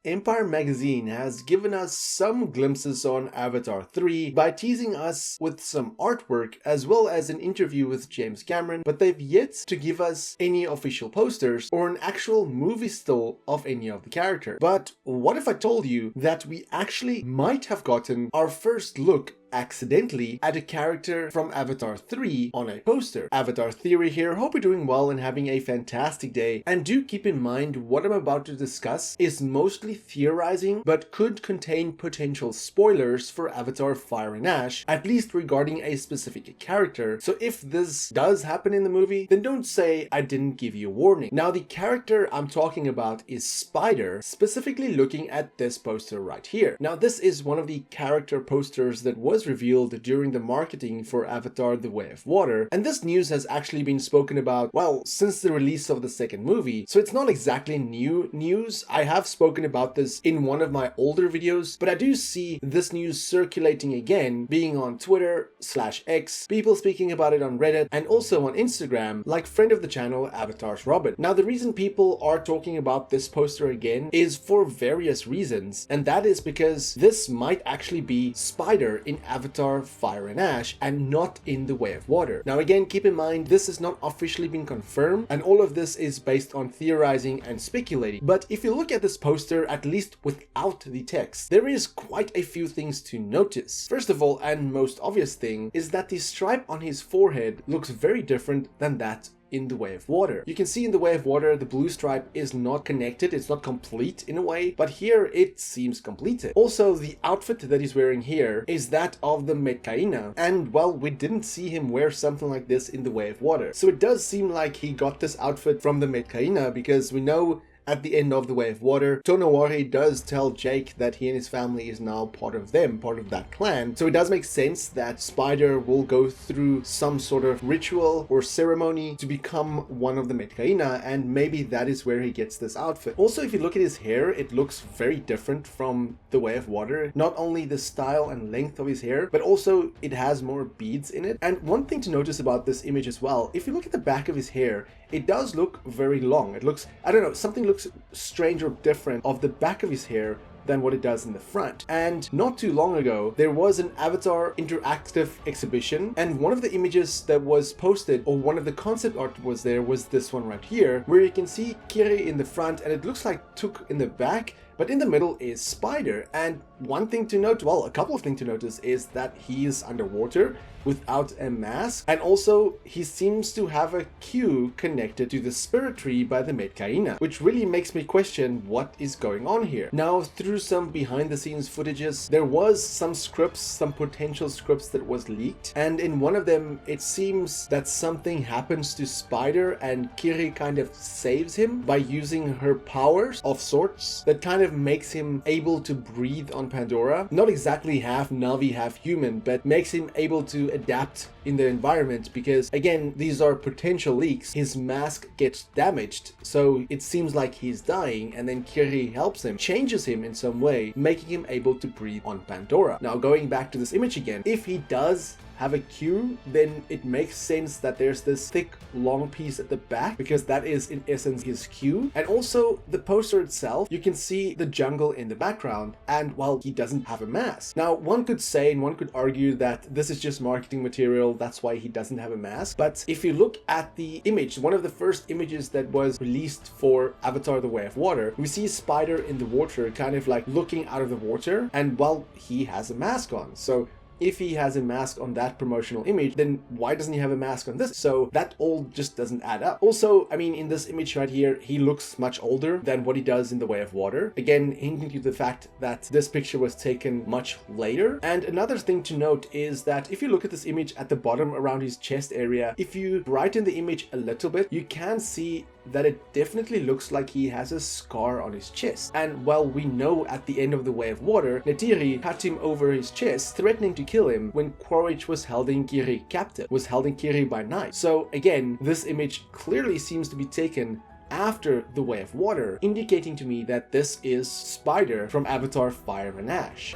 Empire magazine has given us some glimpses on Avatar 3 by teasing us with some artwork as well as an interview with James Cameron, but they've yet to give us any official posters or an actual movie still of any of the characters. But what if I told you that we actually might have gotten our first look accidentally at a character from Avatar 3 on a poster? Avatar Theory here, hope you're doing well and having a fantastic day, and do keep in mind what I'm about to discuss is mostly theorizing but could contain potential spoilers for Avatar Fire and Ash, at least regarding a specific character, so if this does happen in the movie, then don't say I didn't give you a warning. Now the character I'm talking about is Spider, specifically looking at this poster right here. Now this is one of the character posters that was revealed during the marketing for Avatar The Way of Water, and this news has actually been spoken about, well, since the release of the second movie, so it's not exactly new news. I have spoken about this in one of my older videos, but I do see this news circulating again, being on Twitter/X, people speaking about it on Reddit, and also on Instagram, like friend of the channel Avatar's Robin. Now the reason people are talking about this poster again is for various reasons, and that is because this might actually be Spider in Avatar Fire and Ash and not in The Way of Water. Now again, keep in mind this has not officially been confirmed and all of this is based on theorizing and speculating, but if you look at this poster, at least without the text, there is quite a few things to notice. First of all, and most obvious thing, is that the stripe on his forehead looks very different than that in The Way of Water. You can see in The Way of Water the blue stripe is not connected, it's not complete in a way, but here it seems completed. Also, the outfit that he's wearing here is that of the Metkayina, and well, we didn't see him wear something like this in The Way of Water. So it does seem like he got this outfit from the Metkayina, because we know at the end of The Way of Water, Tonawari does tell Jake that he and his family is now part of them, part of that clan. So it does make sense that Spider will go through some sort of ritual or ceremony to become one of the Metkayina, and maybe that is where he gets this outfit. Also, if you look at his hair, it looks very different from The Way of Water. Not only the style and length of his hair, but also it has more beads in it. And one thing to notice about this image as well, if you look at the back of his hair, it does look very long. It looks, I don't know, something looks strange or different of the back of his hair than what it does in the front. And not too long ago, there was an Avatar interactive exhibition, and one of the images that was posted, or one of the concept art was there, was this one right here, where you can see Kiri in the front and it looks like Tuk in the back, but in the middle is Spider. And one thing to note, well, a couple of things to notice, is that he is underwater without a mask, and also he seems to have a Q connected to the spirit tree by the Metkayina, which really makes me question what is going on here. Now, through some behind the scenes footages, there was some scripts, some potential scripts that was leaked, and in one of them it seems that something happens to Spider and Kiri kind of saves him by using her powers of sorts that kind of makes him able to breathe on Pandora. Not exactly half Navi, half human, but makes him able to adapt in the environment, because again, these are potential leaks. His mask gets damaged, so it seems like he's dying, and then Kiri helps him, changes him in some way, making him able to breathe on Pandora. Now, going back to this image again, if he does have a Q, then it makes sense that there's this thick long piece at the back, because that is in essence his Q. And also the poster itself, you can see the jungle in the background, and well, he doesn't have a mask. Now one could say, and one could argue, that this is just marketing material, that's why he doesn't have a mask. But if you look at the image, one of the first images that was released for Avatar The Way of Water, we see Spider in the water, kind of like looking out of the water, and well, he has a mask on. So if he has a mask on that promotional image, then why doesn't he have a mask on this? So that all just doesn't add up. Also, I mean, in this image right here, he looks much older than what he does in The Way of Water. Again, hinting to the fact that this picture was taken much later. And another thing to note is that if you look at this image at the bottom around his chest area, if you brighten the image a little bit, you can see that it definitely looks like he has a scar on his chest. And while we know at the end of The Way of Water, Neytiri cut him over his chest, threatening to kill him when Quaritch was holding Kiri captive, was holding Kiri by night. So again, this image clearly seems to be taken after The Way of Water, indicating to me that this is Spider from Avatar Fire and Ash.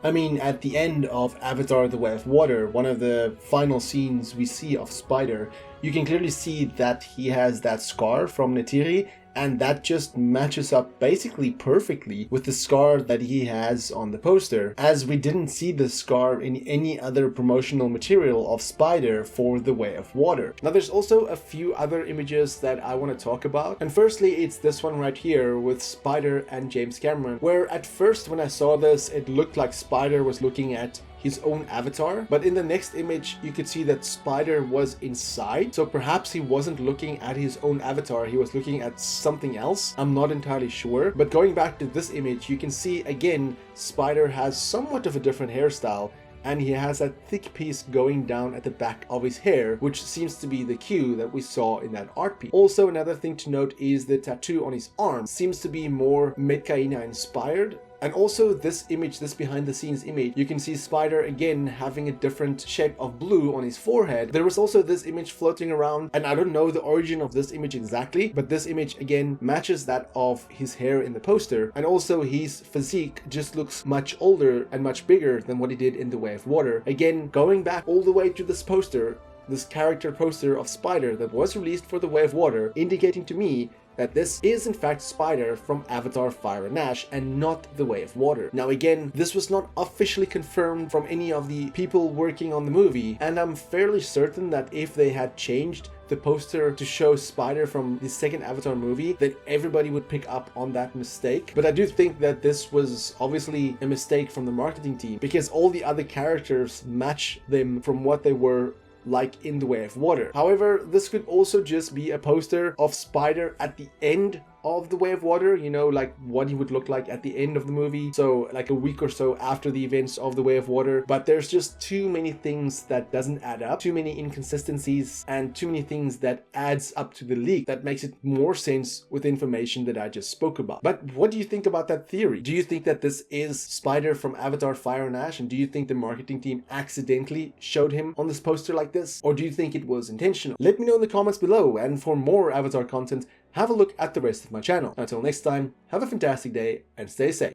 I mean, at the end of Avatar The Way of Water, one of the final scenes we see of Spider, you can clearly see that he has that scar from Neytiri, and that just matches up basically perfectly with the scar that he has on the poster, as we didn't see the scar in any other promotional material of Spider for The Way of Water. Now there's also a few other images that I want to talk about, and firstly it's this one right here with Spider and James Cameron, where at first when I saw this it looked like Spider was looking at his own avatar, but in the next image you could see that Spider was inside, so perhaps he wasn't looking at his own avatar, he was looking at something else. I'm not entirely sure, but going back to this image you can see again Spider has somewhat of a different hairstyle, and he has that thick piece going down at the back of his hair, which seems to be the cue that we saw in that art piece. Also, another thing to note is the tattoo on his arm seems to be more Metkayina inspired. And also this image, this behind the scenes image, you can see Spider again having a different shape of blue on his forehead. There was also this image floating around, and I don't know the origin of this image exactly, but this image again matches that of his hair in the poster, and also his physique just looks much older and much bigger than what he did in The Way of Water. Again, going back all the way to this poster, this character poster of Spider that was released for The Way of Water, indicating to me that this is in fact Spider from Avatar Fire and Ash and not The Way of Water. Now again, this was not officially confirmed from any of the people working on the movie, and I'm fairly certain that if they had changed the poster to show Spider from the second Avatar movie, that everybody would pick up on that mistake. But I do think that this was obviously a mistake from the marketing team, because all the other characters match them from what they were like in The Way of Water. However, this could also just be a poster of Spider at the end of The Way of Water, you know, like what he would look like at the end of the movie, so like a week or so after the events of The Way of Water. But there's just too many things that doesn't add up, too many inconsistencies, and too many things that adds up to the leak that makes it more sense with the information that I just spoke about. But what do you think about that theory? Do you think that this is Spider from Avatar Fire and Ash, and do you think the marketing team accidentally showed him on this poster like this, or do you think it was intentional? Let me know in the comments below, and for more Avatar content, have a look at the rest of my channel. Until next time, have a fantastic day and stay safe.